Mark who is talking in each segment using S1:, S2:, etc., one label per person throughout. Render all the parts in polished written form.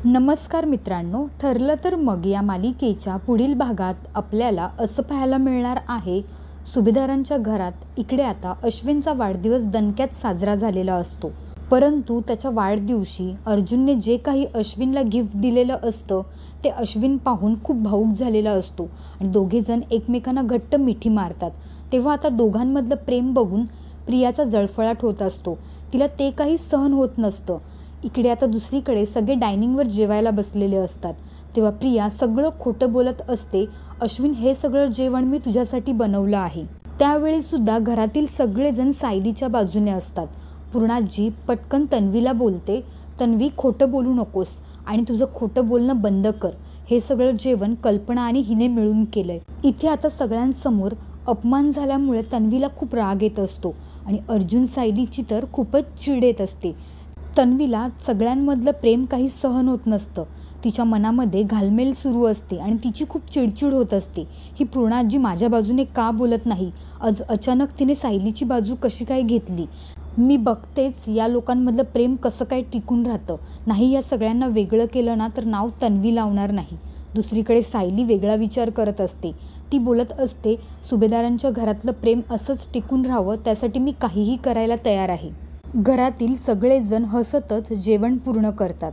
S1: नमस्कार मित्रांनो, ठरलं तर मग या मालिकेच्या पुढील भागात आपल्याला असं पाहायला मिळणार आहे, सुभेदारांच्या घरात इकडे आता अश्विनचा वाढदिवस दणक्यात साजरा झालेला असतो. परंतु त्याच्या वाढदिवशी अर्जुनने जे काही अश्विनला गिफ्ट दिलेलं असतं ते अश्विन पाहून खूप भावूक झालेला असतो आणि दोघेजण एकमेकांना घट्ट मिठी मारतात. तेव्हा आता दोघांमधलं प्रेम बघून प्रियाचा जळफळाट होत असतो. तिला ते काही सहन होत नसतं. इकडे आता दुसरीकडे सगळे डायनिंगवर जेवायला बसलेले असतात. तेव्हा प्रिया सगळं खोटं बोलत असते, अश्विन हे सगळं जेवण मी तुझ्यासाठी बनवलं आहे. त्यावेळी सुद्धा घरातील सगळेजण सायलीच्या बाजूने असतात. पूर्णाजी पटकन तन्वीला बोलते, तन्वी खोटं बोलू नकोस आणि तुझं खोटं बोलणं बंद कर. हे सगळं जेवण कल्पना आणि हिने मिळून केलंय. इथे आता सगळ्यांसमोर अपमान झाल्यामुळे तन्वीला खूप राग येत असतो आणि अर्जुन सायलीची तर खूपच चिड येत असते. तन्वीला सगळ्यांमधलं प्रेम काही सहन होत नसतं. तिच्या मनामध्ये घालमेल सुरू असते आणि तिची खूप चिडचिड होत असते. ही पूर्णाजी माझ्या बाजूने का बोलत नाही? आज अचानक तिने सायलीची बाजू कशी काय घेतली? मी बघतेच या लोकांमधलं प्रेम कसं काय टिकून राहतं. नाही, या सगळ्यांना वेगळं केलं ना तर नाव तन्वी लावणार नाही. दुसरीकडे सायली वेगळा विचार करत असते. ती बोलत असते, सुभेदारांच्या घरातलं प्रेम असंच टिकून राहावं त्यासाठी मी काहीही करायला तयार आहे. घरातील सगळेजण हसतच जेवण पूर्ण करतात.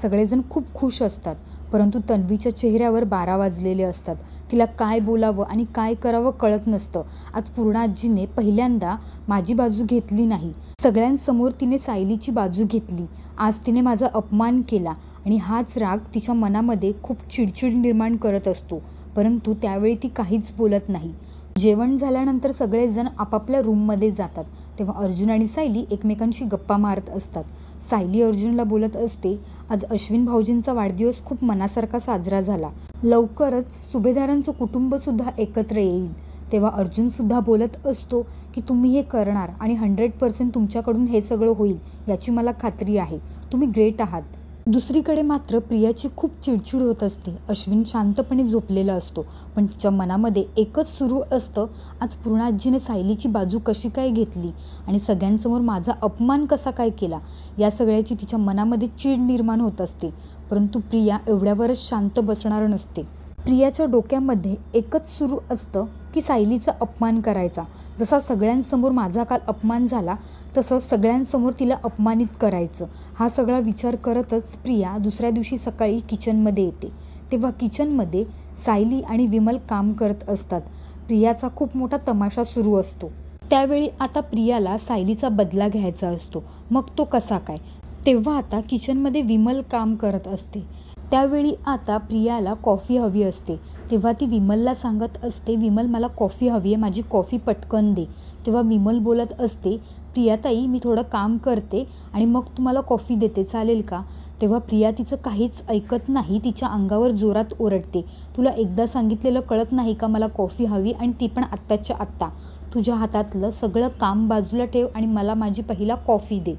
S1: सगळेजण खूप खुश असतात. परंतु तन्वीच्या चेहऱ्यावर 12 वाजलेले असतात. तिला काय बोलावं आणि काय करावं कळत नसतं. आज पूर्णाजीने पहिल्यांदा माझी बाजू घेतली नाही. सगळ्यांसमोर तिने सायलीची बाजू घेतली. आज तिने माझा अपमान केला आणि हाच राग तिच्या मनामध्ये खूप चिडचिड निर्माण करत असतो. परंतु त्यावेळी ती काहीच बोलत नाही. जेवण झाल्यानंतर सगळेजण आपापल्या रूममध्ये जातात. तेव्हा अर्जुन आणि सायली एकमेकांशी गप्पा मारत असतात. सायली अर्जुनला बोलत असते, आज अश्विन भाऊजींचा वाढदिवस खूप मनासारखा साजरा झाला. लवकरच सुभेदारांचं कुटुंबसुद्धा एकत्र येईल. तेव्हा अर्जुनसुद्धा बोलत असतो की तुम्ही हे करणार आणि 100% तुमच्याकडून हे सगळं होईल याची मला खात्री आहे. तुम्ही ग्रेट आहात. दुसरीकडे मात्र प्रियाची खूप चिडचिड होत असते. अश्विन शांतपणे झोपलेला असतो, पण तिच्या मनामध्ये एकच सुरू असतं, आज पूर्णाजीने सायलीची बाजू कशी काय घेतली आणि सगळ्यांसमोर माझा अपमान कसा काय केला. या सगळ्याची तिच्या मनामध्ये चीड निर्माण होत असते. परंतु प्रिया एवढ्यावरच शांत बसणार नसते. प्रियाच्या डोक्यामध्ये एकच सुरू असतं की सायलीचा अपमान करायचा. जसा सगळ्यांसमोर माझा काल अपमान झाला तसं सगळ्यांसमोर तिला अपमानित करायचं. हा सगळा विचार करतच प्रिया दुसऱ्या दिवशी सकाळी किचनमध्ये येते. तेव्हा किचनमध्ये सायली आणि विमल काम करत असतात. प्रियाचा खूप मोठा तमाशा सुरू असतो. त्यावेळी आता प्रियाला सायलीचा बदला घ्यायचा असतो. मग तो कसा काय? तेव्हा आता किचनमध्ये विमल काम करत असते. त्यावेळी आता प्रियाला कॉफी हवी असते. तेव्हा ती विमलला सांगत असते, विमल मला कॉफी हवी आहे, माझी कॉफी पटकन दे. तेव्हा विमल बोलत असते, प्रियाताई मी थोडं काम करते आणि मग तुम्हाला कॉफी देते, चालेल का? तेव्हा प्रिया तिचं काहीच ऐकत नाही. तिच्या अंगावर जोरात ओरडते, तुला एकदा सांगितलेलं कळत नाही का मला कॉफी हवी आणि ती पण आत्ताच्या आत्ता. तुझ्या हातातलं सगळं काम बाजूला ठेव आणि मला माझी पहिला कॉफी दे.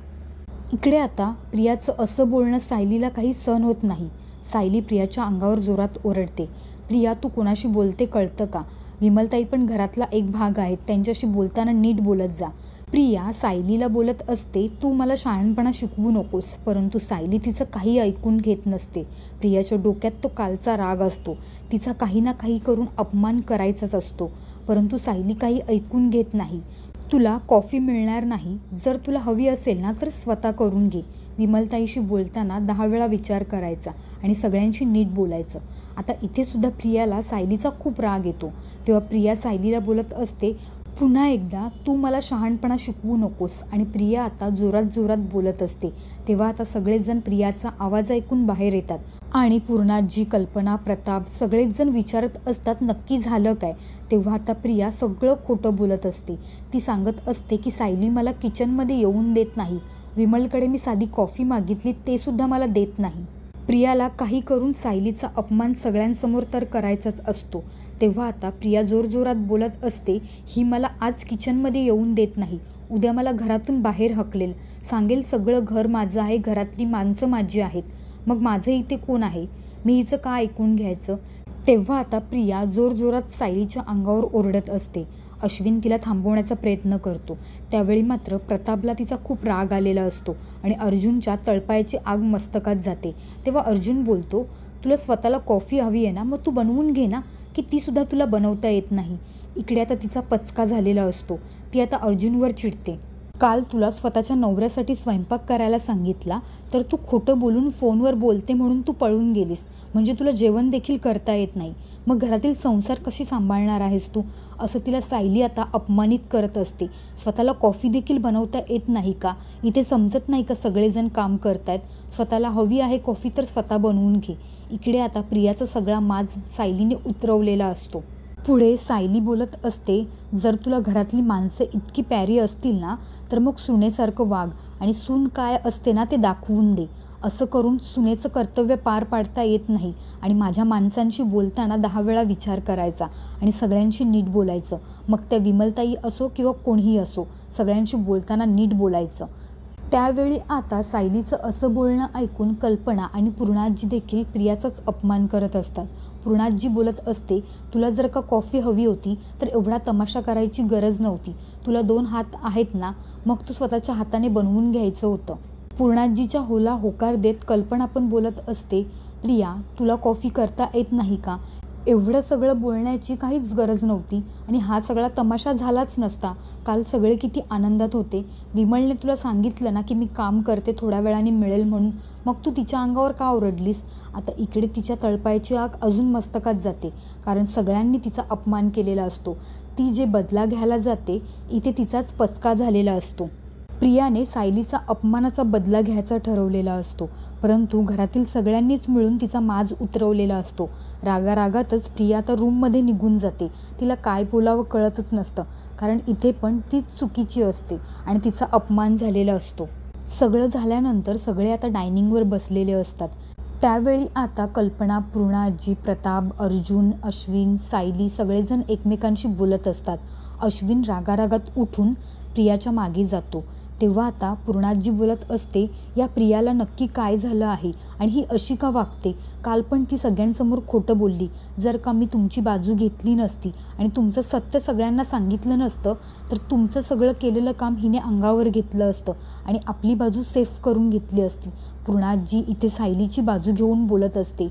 S1: इकडे आता प्रियाचं असं बोलणं सायलीला काही सहन होत नाही. सायली प्रियाच्या अंगावर जोरात ओरडते, प्रिया तू कोणाशी बोलते कळतं का? विमलताई पण घरातला एक भाग आहेत, त्यांच्याशी बोलताना नीट बोलत जा. प्रिया सायलीला बोलत असते, तू मला शहाणपणा शिकवू नकोस. परंतु सायली तिचं काही ऐकून घेत नसते. प्रियाच्या डोक्यात तो कालचा राग असतो. तिचा काही ना काही करून अपमान करायचाच असतो. परंतु सायली काही ऐकून घेत नाही. तुला कॉफी मिळणार नाही. जर तुला हवी असेल ना तर स्वतः करून घे. विमलताईशी बोलताना 10 वेळा विचार करायचा आणि सगळ्यांशी नीट बोलायचं. आता इथे सुद्धा प्रियाला सायलीचा खूप राग येतो. तेव्हा प्रिया सायलीला बोलत असते, पुन्हा एकदा तू मला शहाणपणा शिकवू नकोस. आणि प्रिया आता जोरात जोरात बोलत असते. तेव्हा आता सगळेजण प्रियाचा आवाज ऐकून बाहेर येतात आणि पूर्णाजी, कल्पना, प्रताप सगळेच जण विचारत असतात नक्की झालं काय. तेव्हा आता प्रिया सगळं खोटं बोलत असते. ती सांगत असते की सायली मला किचनमध्ये येऊन देत नाही. विमलकडे मी साधी कॉफी मागितली ते सुद्धा मला देत नाही. प्रियाला काही करून सायलीचा अपमान सगळ्यांसमोर तर करायचाच असतो. तेव्हा आता प्रिया जोरजोरात बोलत असते, ही मला आज किचनमध्ये येऊन देत नाही, उद्या मला घरातून बाहेर हकलेल, सांगेल सगळं घर माझं आहे, घरातली माणसं माझी आहेत, मग माझं इथे कोण आहे? मी हिचं का ऐकून घ्यायचं? तेव्हा आता प्रिया जोरजोरात सायलीच्या अंगावर ओरडत असते. अश्विन तिला थांबवण्याचा प्रयत्न करतो. त्यावेळी मात्र प्रतापला तिचा खूप राग आलेला असतो आणि अर्जुनच्या तळपायाची आग मस्तकात जाते. तेव्हा अर्जुन बोलतो, तुला स्वतःला कॉफी हवी आहे ना, मग तू बनवून घे ना, की तीसुद्धा तुला बनवता येत नाही. इकडे आता तिचा पचका झालेला असतो. ती आता अर्जुनवर चिडते. काल तुला स्वतःच्या नवऱ्यासाठी स्वयंपाक करायला सांगितला, तर तू खोटं बोलून फोनवर बोलते म्हणून तू पळून गेलीस. म्हणजे तुला जेवण देखील करता येत नाही. मग घरातील संसार कशी सांभाळणार आहेस तू? असं तिला सायली आता अपमानित करत असते. स्वतःला कॉफी देखील बनवता येत नाही का? इथे समजत नाही का सगळेजण काम करतायत? स्वतःला हवी आहे कॉफी तर स्वतः बनवून घे. इकडे आता प्रियाचा सगळा माज सायलीने उतरवलेला असतो. पुढे सायली बोलत असते, जर तुला घरातली माणसं इतकी प्यारी असतील ना, तर मग सुनेसारखं वाग आणि सून काय असते ना ते दाखवून दे. असं करून सुनेचं कर्तव्य पार पाडता येत नाही. आणि माझ्या माणसांशी बोलताना 10 वेळा विचार करायचा आणि सगळ्यांशी नीट बोलायचं. मग त्या विमलताई असो किंवा कोणीही असो, सगळ्यांशी बोलताना नीट बोलायचं. त्यावेळी आता सायलीचं असं बोलणं ऐकून कल्पना आणि पूर्णाजी देखील प्रियाचाच अपमान करत असतात. पूर्णाजी बोलत असते, तुला जर का कॉफी हवी होती तर एवढा तमाशा करायची गरज नव्हती. तुला 2 हात आहेत ना, मग तू स्वतःच्या हाताने बनवून घ्यायचं होतं. पूर्णाजीच्या होला होकार देत कल्पना पण बोलत असते, प्रिया तुला कॉफी करता येत नाही का? एवढं सगळं बोलण्याची काहीच गरज नव्हती आणि हा सगळा तमाशा झालाच नसता. काल सगळे किती आनंदात होते. विमलने तुला सांगितलं ना की मी काम करते, थोड्या वेळाने मिळेल म्हणून, मग तू तिच्या अंगावर का ओरडलीस? आता इकडे तिच्या तळपायाची आग अजून मस्तकात जाते, कारण सगळ्यांनी तिचा अपमान केलेला असतो. ती जे बदला घ्यायला जाते, इथे तिचाच पचका झालेला असतो. प्रियाने सायलीचा अपमानाचा बदला घ्यायचा ठरवलेला असतो, परंतु घरातील सगळ्यांनीच मिळून तिचा माज उतरवलेला असतो. रागारागातच प्रिया आता रूममध्ये निघून जाते. तिला काय बोलावं कळतच नसतं, कारण इथे पण ती चुकीची असते आणि तिचा अपमान झालेला असतो. सगळं झाल्यानंतर सगळे आता डायनिंगवर बसलेले असतात. त्यावेळी आता कल्पना, पूर्णाजी, प्रताप, अर्जुन, अश्विन, सायली सगळेजण एकमेकांशी बोलत असतात. अश्विन रागारागात उठून प्रियाच्या मागे जातो. तेव्हा आता पूर्णाजी बोलत असते, या प्रियाला नक्की काय झालं आहे आणि ही अशी का वागते? काल पण ती सगळ्यांसमोर खोटं बोलली. जर का मी तुमची बाजू घेतली नसती आणि तुमचं सत्य सगळ्यांना सांगितलं नसतं, तर तुमचं सगळं केलेलं काम हिने अंगावर घेतलं असतं आणि आपली बाजू सेफ करून घेतली असती. पूर्णाजी इथे सायलीची बाजू घेऊन बोलत असते.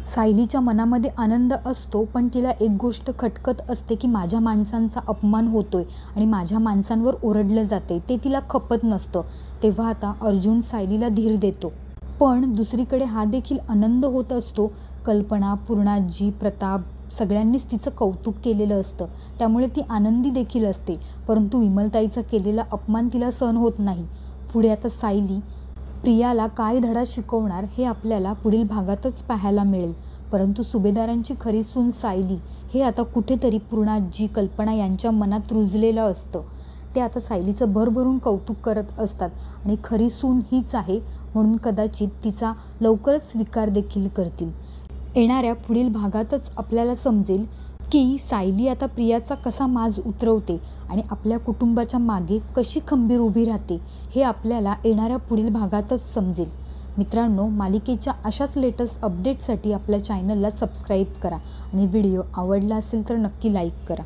S1: सायलीच्या मनामध्ये आनंद असतो, पण तिला एक गोष्ट खटकत असते की माझ्या माणसांचा अपमान होतोय आणि माझ्या माणसांवर ओरडलं जाते, ते तिला खपत नसतं. तेव्हा आता अर्जुन सायलीला धीर देतो. पण दुसरीकडे हा देखील आनंद होत असतो. कल्पना, पूर्णाजी, प्रताप सगळ्यांनीच तिचं कौतुक केलेलं असतं, त्यामुळे ती आनंदी देखील असते. परंतु विमलताईचा केलेला अपमान तिला सहन होत नाही. पुढे आता सायली प्रियाला काय धडा शिकवणार हे आपल्याला पुढील भागातच पाहायला मिळेल. परंतु सुभेदारांची खरी सून सायली हे आता कुठेतरी पूर्णाजी, कल्पना यांच्या मनात रुजलेलं असतं. ते आता सायलीचं भरभरून कौतुक करत असतात आणि खरी सून हीच आहे म्हणून कदाचित तिचा लवकरच स्वीकार देखील करतील. येणाऱ्या पुढील भागातच आपल्याला समजेल की सायली आता प्रियाचा कसा माज उतरवते आणि आपल्या कुटुंबाच्या मागे कशी खंबीर उभी राहते, हे आपल्याला येणाऱ्या पुढील भागातच समजेल. मित्रांनो, मालिकेच्या अशाच लेटेस्ट अपडेटसाठी आपल्या चॅनलला सबस्क्राईब करा आणि व्हिडिओ आवडला असेल तर नक्की लाईक करा.